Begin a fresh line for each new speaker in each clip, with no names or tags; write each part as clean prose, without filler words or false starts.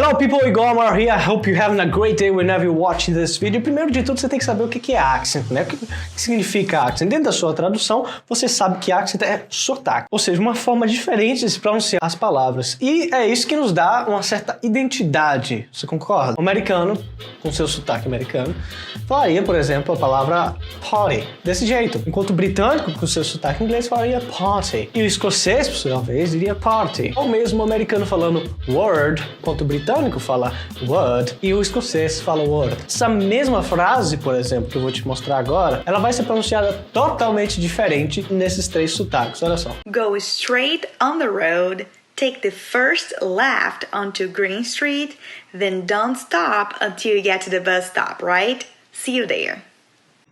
Hello people, Igor Amar here. I hope you're having a great day whenever you're watching this video. Primeiro de tudo, você tem que saber o que é accent, né? O que significa accent? Dentro da sua tradução, você sabe que accent é sotaque, ou seja, uma forma diferente de se pronunciar as palavras. E é isso que nos dá uma certa identidade, você concorda? O americano, com seu sotaque americano, falaria, por exemplo, a palavra party, desse jeito. Enquanto o britânico, com seu sotaque inglês, falaria party. E o escocês, por sua vez, diria party. Ou mesmo o americano falando word, enquanto o britânico fala word e o escocês fala word. Essa mesma frase, por exemplo, que eu vou te mostrar agora, ela vai ser pronunciada totalmente diferente nesses três sotaques. Olha só.
Go straight on the road, take the first left onto Green Street, then don't stop until you get to the bus stop, right? See you there.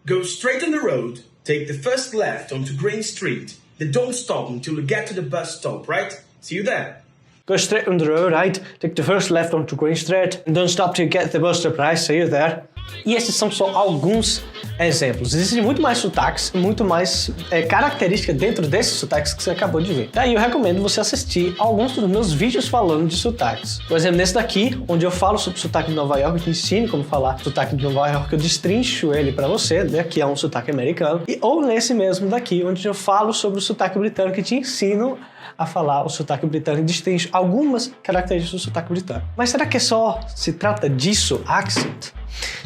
Go straight on the road, take the first left onto Green Street, then don't stop until you get to the bus stop, right? See you there.
Go straight on the road, right? Take the first left onto Green Street and don't stop till you get to the bus stop, right? See you there. E esses são só alguns exemplos. Existem muito mais sotaques, muito mais características dentro desses sotaques que você acabou de ver. Daí eu recomendo você assistir alguns dos meus vídeos falando de sotaques. Por exemplo, nesse daqui, onde eu falo sobre o sotaque de Nova York, eu te ensino como falar sotaque de Nova York, eu destrincho ele pra você, né, que é um sotaque americano. Ou nesse mesmo daqui, onde eu falo sobre o sotaque britânico e te ensino a falar o sotaque britânico e destrincho algumas características do sotaque britânico. Mas será que só se trata disso, accent?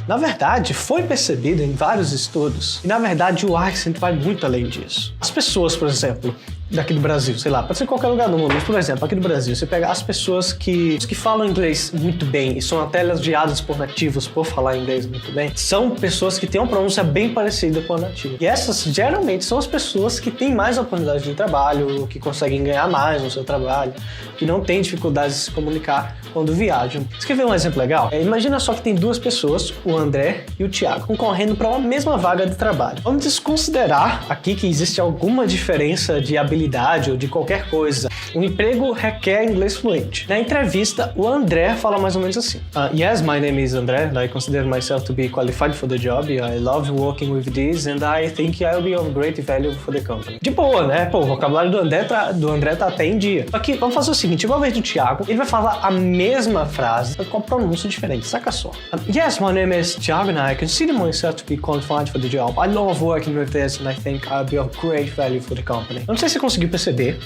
Na verdade, foi percebido em vários estudos, e na verdade o accent vai muito além disso. As pessoas, por exemplo, daqui do Brasil, sei lá, pode ser qualquer lugar do mundo, mas por exemplo, aqui do Brasil, você pega as pessoas que falam inglês muito bem e são até elogiadas por nativos por falar inglês muito bem, são pessoas que têm uma pronúncia bem parecida com a nativa. E essas geralmente são as pessoas que têm mais oportunidades de trabalho, que conseguem ganhar mais no seu trabalho, que não têm dificuldades de se comunicar quando viajam. Você quer ver um exemplo legal? Imagina só que tem duas pessoas, o André e o Thiago, concorrendo para uma mesma vaga de trabalho. Vamos desconsiderar aqui que existe alguma diferença de habilidade ou de qualquer coisa. O emprego requer inglês fluente. Na entrevista, o André fala mais ou menos assim. Yes, my name is André, and I consider myself to be qualified for the job. I love working with this, and I think I'll be of great value for the company. De boa, né? Pô, o vocabulário do André tá até em dia. Aqui, vamos fazer o seguinte, igual a vez do Thiago, ele vai falar a mesma frase com a pronúncia diferente, saca só. Yes, my name is Thiago, and I consider myself to be qualified for the job. I love working with this, and I think I'll be of great value for the company. Eu não sei se você conseguiu perceber,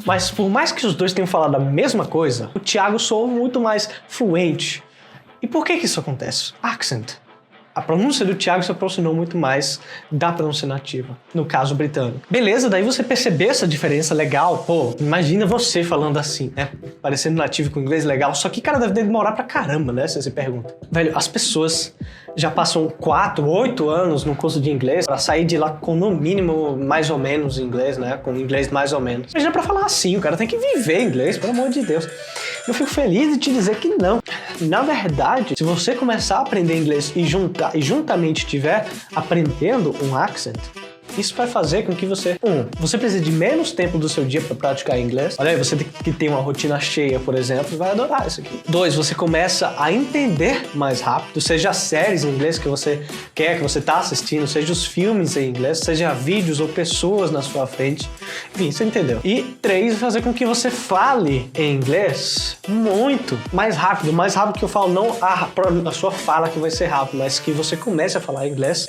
mas por mais que os dois tenham falado a mesma coisa, o Thiago soou muito mais fluente. E por que isso acontece? Accent. A pronúncia do Thiago se aproximou muito mais da pronúncia nativa, no caso britânico. Beleza, daí você percebeu essa diferença legal, pô, imagina você falando assim, né? Parecendo nativo com inglês legal, só que, cara, deve demorar pra caramba, né? Você se pergunta. Velho, as pessoas já passam 4, 8 anos no curso de inglês pra sair de lá com no mínimo mais ou menos inglês, né? Com inglês mais ou menos. Imagina pra falar assim, o cara tem que viver inglês, pelo amor de Deus. Eu fico feliz de te dizer que não. Na verdade, se você começar a aprender inglês e juntamente estiver aprendendo um accent, isso vai fazer com que você precise de menos tempo do seu dia para praticar inglês. Olha aí, você que tem uma rotina cheia, por exemplo, vai adorar isso aqui. 2, você começa a entender mais rápido, seja as séries em inglês que você quer, que você está assistindo, seja os filmes em inglês, seja vídeos ou pessoas na sua frente. Enfim, você entendeu. E 3, fazer com que você fale em inglês muito mais rápido que eu falo, não a sua fala que vai ser rápido, mas que você comece a falar inglês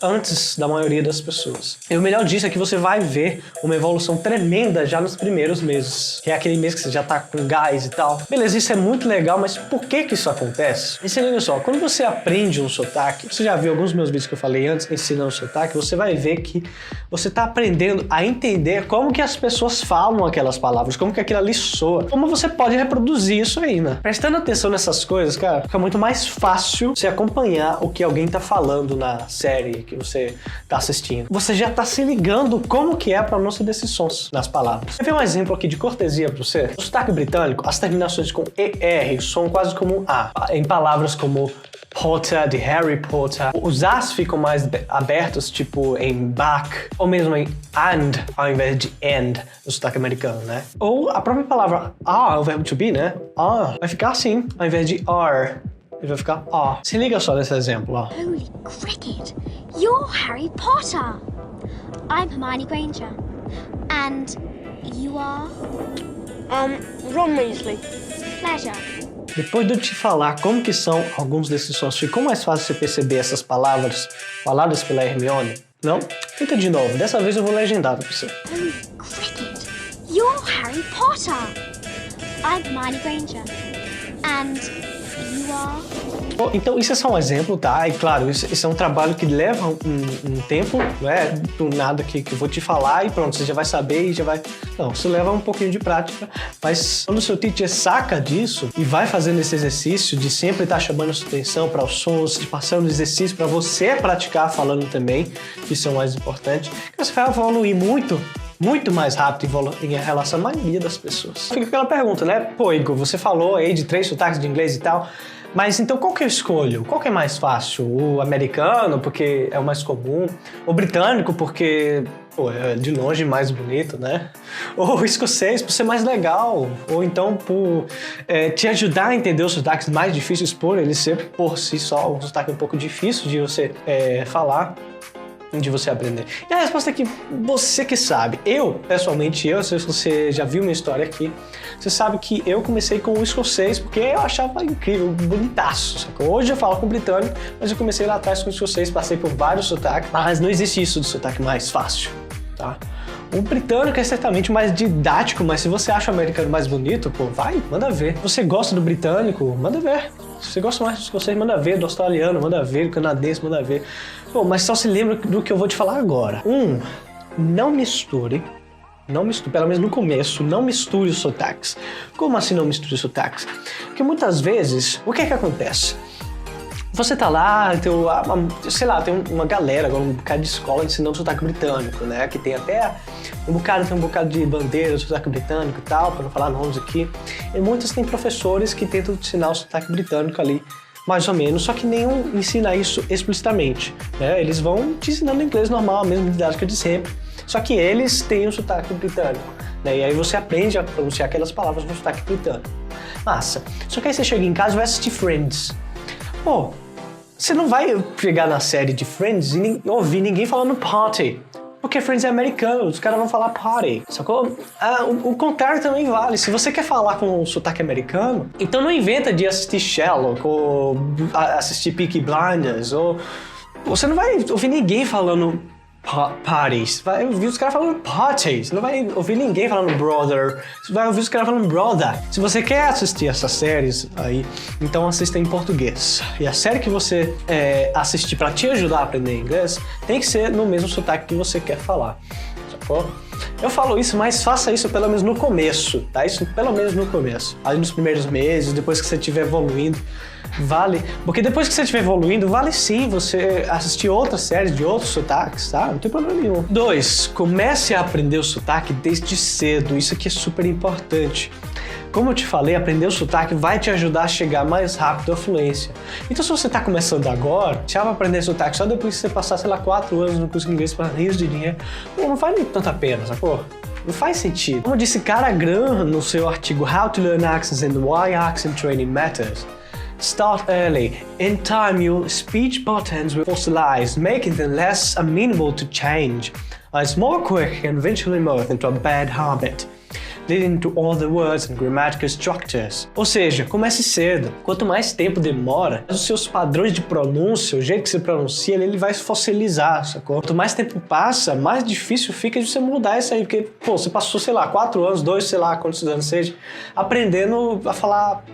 antes da maioria das pessoas. E o melhor disso é que você vai ver uma evolução tremenda já nos primeiros meses, que é aquele mês que você já tá com gás e tal. Beleza, isso é muito legal, mas por que isso acontece? E se liga só, quando você aprende um sotaque, você já viu alguns dos meus vídeos que eu falei antes, ensinando sotaque, você vai ver que você tá aprendendo a entender como que as pessoas falam aquelas palavras, como que aquilo ali soa, como você pode reproduzir isso aí, né? Prestando atenção nessas coisas, cara, fica muito mais fácil você acompanhar o que alguém tá falando na série que você tá assistindo. Você já tá se ligando como que é a pronúncia desses sons nas palavras. Quer ver um exemplo aqui de cortesia pra você? No sotaque britânico, as terminações com ER são quase como um A. Em palavras como Potter, de Harry Potter, os As ficam mais abertos, tipo em back, ou mesmo em and, ao invés de end, no sotaque americano, né? Ou a própria palavra are, o verbo to be, né? Are, vai ficar assim, ao invés de are. Ele vai ficar are. Se liga só nesse exemplo, ó.
Holy cricket! You're Harry Potter! I'm Hermione Granger. And you are?
Ron Weasley.
Pleasure.
depois de eu te falar como que são alguns desses sons, ficou mais fácil você perceber essas palavras faladas pela Hermione? Não? Tenta de novo, dessa vez eu vou legendar pra você.
Oh, cricket! You're Harry Potter! I'm Hermione Granger. And you are?
Bom, então isso é só um exemplo, tá? E claro, isso é um trabalho que leva um tempo, não é do nada que eu vou te falar e pronto, você já vai saber e já vai... Não, isso leva um pouquinho de prática, mas quando o seu teacher saca disso e vai fazendo esse exercício de sempre estar chamando a sua atenção para os sons, de passando exercício para você praticar falando também, que isso é o mais importante, você vai evoluir muito mais rápido em relação à maioria das pessoas. Fica aquela pergunta, né? Pô, Igor, você falou aí de 3 sotaques de inglês e tal, mas então qual que eu escolho? Qual que é mais fácil? O americano, porque é o mais comum? O britânico, porque pô, é de longe mais bonito, né? Ou o escocês, por ser mais legal? Ou então por te ajudar a entender os sotaques mais difíceis por ele ser, por si só, um sotaque um pouco difícil de você falar, de você aprender? E a resposta é que você que sabe. Pessoalmente, se você já viu minha história aqui, você sabe que eu comecei com o escocês porque eu achava incrível, bonitaço, sacou? Hoje eu falo com o britânico, mas eu comecei lá atrás com o escocês, passei por vários sotaques, mas não existe isso de sotaque mais fácil, tá? O britânico é certamente mais didático, mas se você acha o americano mais bonito, pô, vai, manda ver. Se você gosta do britânico, manda ver. Se você gosta mais do escocês, manda ver. Do australiano, manda ver. Do canadense, manda ver. Pô, mas só se lembra do que eu vou te falar agora. Não misture, pelo menos no começo, não misture os sotaques. Como assim não misture os sotaques? Porque muitas vezes, o que é que acontece? Você tá lá, sei lá, tem uma galera, agora um bocado de escola ensinando sotaque britânico, né? Que tem até um bocado de bandeira, sotaque britânico e tal, para não falar nomes aqui. E muitos têm professores que tentam ensinar o sotaque britânico ali, mais ou menos, só que nenhum ensina isso explicitamente, né? Eles vão te ensinando inglês normal, a mesma didática de sempre, só que eles têm o sotaque britânico, né? E aí você aprende a pronunciar aquelas palavras no sotaque britânico. Massa. Só que aí você chega em casa e vai assistir Friends. Pô, você não vai pegar na série de Friends e ouvir ninguém falando party, porque Friends é americano, os caras vão falar party, sacou? O contrário também vale. Se você quer falar com um sotaque americano, então não inventa de assistir Sherlock ou assistir Peaky Blinders, ou você não vai ouvir ninguém falando parties, vai ouvir os caras falando parties, não vai ouvir ninguém falando brother, você vai ouvir os caras falando brother. Se você quer assistir essas séries aí, então assista em português. E a série que você assistir para te ajudar a aprender inglês tem que ser no mesmo sotaque que você quer falar, sacou? Eu falo isso, mas faça isso pelo menos no começo, tá? Isso pelo menos no começo, aí nos primeiros meses, depois que você estiver evoluindo. Vale, porque depois que você estiver evoluindo, vale sim você assistir outras séries de outros sotaques, tá? Não tem problema nenhum. 2. Comece a aprender o sotaque desde cedo, isso aqui é super importante. Como eu te falei, aprender o sotaque vai te ajudar a chegar mais rápido à fluência. Então se você está começando agora, já vai aprender sotaque só depois que você passar, sei lá, 4 anos no curso de inglês para rios de dinheiro, não vale tanta pena, sacou? Não faz sentido. Como disse Cara Graham no seu artigo How to Learn Accents and Why Accent Training Matters, start early. In time, your speech patterns will fossilize, making them less amenable to change. It's more quick and eventually morph into a bad habit, leading to all the words and grammatical structures. Ou seja, comece cedo. Quanto mais tempo demora, os seus padrões de pronúncia, o jeito que você pronuncia, ele vai fossilizar, sacou? Quanto mais tempo passa, mais difícil fica de você mudar isso aí, porque, pô, você passou, sei lá, 4 anos, 2, sei lá, quantos anos seja, aprendendo a falar,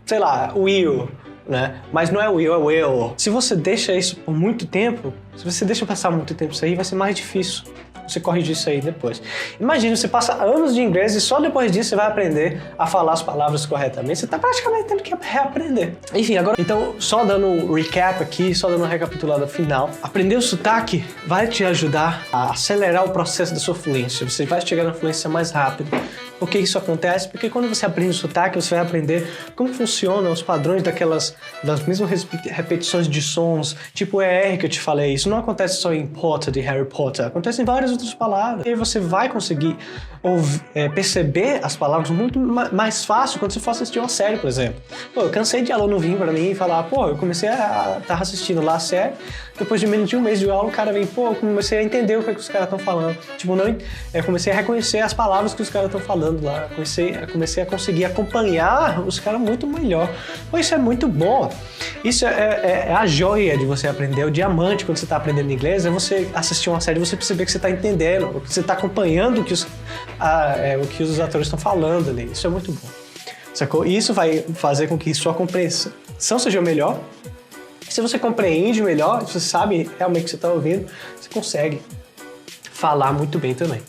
sei lá, will, né? Mas não é will, é will. Se você deixa isso por muito tempo, se você deixa passar muito tempo isso aí, vai ser mais difícil você corrigir isso aí depois. Imagina, você passa anos de inglês e só depois disso você vai aprender a falar as palavras corretamente. Você está praticamente tendo que reaprender. Enfim, agora, então, só dando um recap aqui, só dando uma recapitulada final. Aprender o sotaque vai te ajudar a acelerar o processo da sua fluência. Você vai chegar na fluência mais rápido. Por que isso acontece? Porque quando você aprende o sotaque, você vai aprender como funcionam os padrões das mesmas repetições de sons, tipo ER que eu te falei. Isso não acontece só em Potter, de Harry Potter, acontece em várias outras palavras. E aí você vai conseguir perceber as palavras muito mais fácil quando você for assistir uma série, por exemplo. Pô, eu cansei de aluno vir pra mim e falar, pô, eu comecei a estar assistindo lá a série, depois de menos de um mês de aula, o cara vem, pô, eu comecei a entender o que os caras estão falando. Tipo, eu comecei a reconhecer as palavras que os caras estão falando. falando lá, comecei a conseguir acompanhar os caras muito melhor. Pô, isso é muito bom. Isso é a joia de você aprender, o diamante quando você está aprendendo inglês, é você assistir uma série e você perceber que você está entendendo, que você está acompanhando o que os atores estão falando ali. Isso é muito bom. Sacou? E isso vai fazer com que sua compreensão seja melhor. Se você compreende melhor, se você sabe realmente o que você está ouvindo, você consegue falar muito bem também.